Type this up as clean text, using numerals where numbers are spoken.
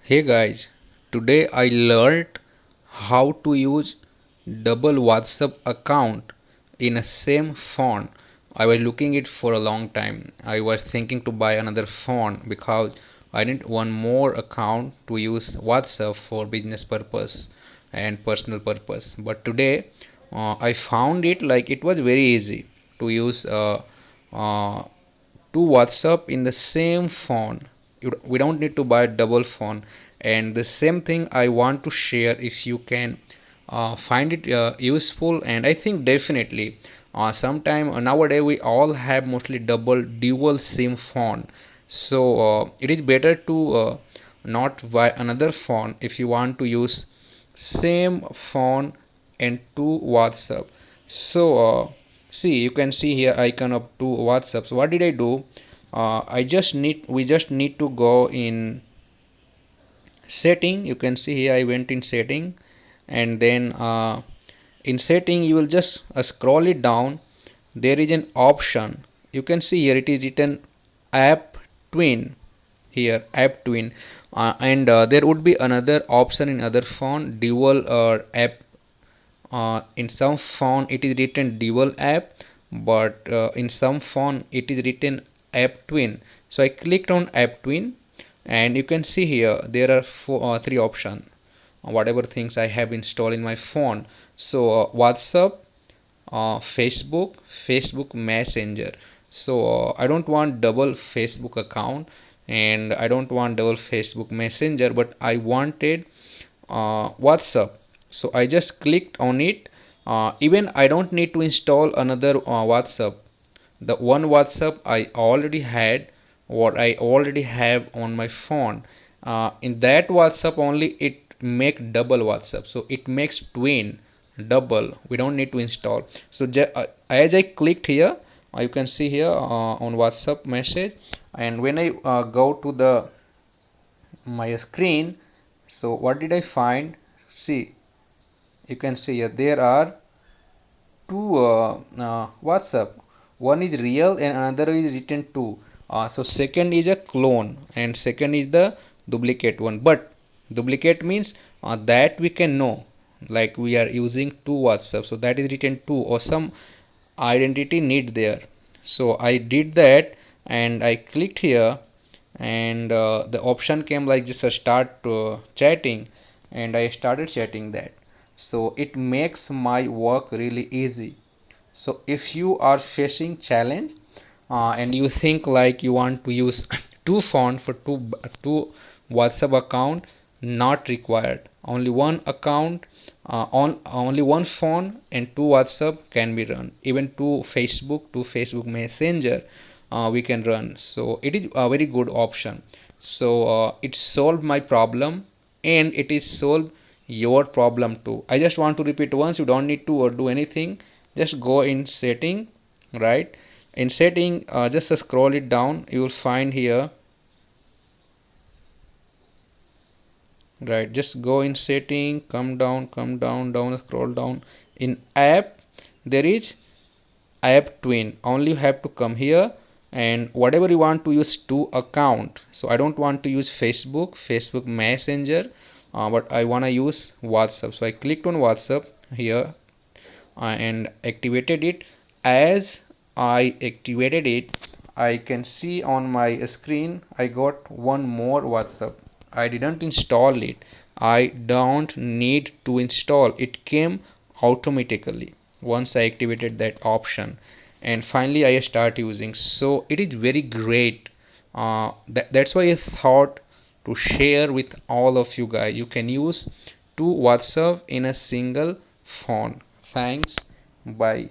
Hey guys, today I learned how to use double WhatsApp account in a same phone. I was looking it for a long time. I was thinking to buy another phone because I need one more account to use WhatsApp for business purpose and personal purpose. But today I found it like it was very easy to use uh, two WhatsApp in the same phone. We don't need to buy a double phone. And the same thing I want to share, if you can find it useful. And I think definitely sometime nowadays we all have mostly double dual sim phone. So it is better to not buy another phone if you want to use same phone and two WhatsApp. So see, you can see here icon of two WhatsApps. What did I do? We just need to go in setting. You can see here I went in setting, and then in setting you will just scroll it down. There is an option. You can see here it is written app twin. Here app twin, and there would be another option in other phone, dual app. In some phone it is written dual app, but in some phone it is written app twin. So I clicked on app twin, and you can see here there are three options, whatever things I have installed in my phone. So WhatsApp, Facebook Messenger. So I don't want double Facebook account, and I don't want double Facebook Messenger, but I wanted WhatsApp. So I just clicked on it. Even I don't need to install another WhatsApp. The one WhatsApp I already had, what I already have on my phone, in that WhatsApp only it make double WhatsApp. So it makes twin, double. We don't need to install. So as I clicked here, you can see here on WhatsApp message, and when I go to the my screen, so what did I find? See, you can see here there are two WhatsApp. One is real and another is written two. So second is a clone and second is the duplicate one. But duplicate means that we can know, like we are using two WhatsApp, so that is written two or some identity need there. So I did that, and I clicked here, and the option came like just start chatting, and I started chatting that. So it makes my work really easy. So if you are facing challenge and you think like you want to use two phone for two WhatsApp account, not required. Only one account, on only one phone and two WhatsApp can be run. Even two Facebook Messenger we can run. So it is a very good option. So it solved my problem, and it is solved your problem too. I just want to repeat once. You don't need to do anything. Just go in setting, right? In setting, just scroll it down. You will find here, right? Just go in setting, come down, scroll down. In app, there is app twin. Only you have to come here, and whatever you want to use two account. So I don't want to use Facebook Messenger, but I want to use WhatsApp. So I clicked on WhatsApp here, and activated it. As I activated it, I can see on my screen I got one more WhatsApp. I didn't install it. I don't need to install. It came automatically once I activated that option, and finally I start using. So it is very great. That's why I thought to share with all of you guys. You can use two WhatsApp in a single phone. Thanks. Bye.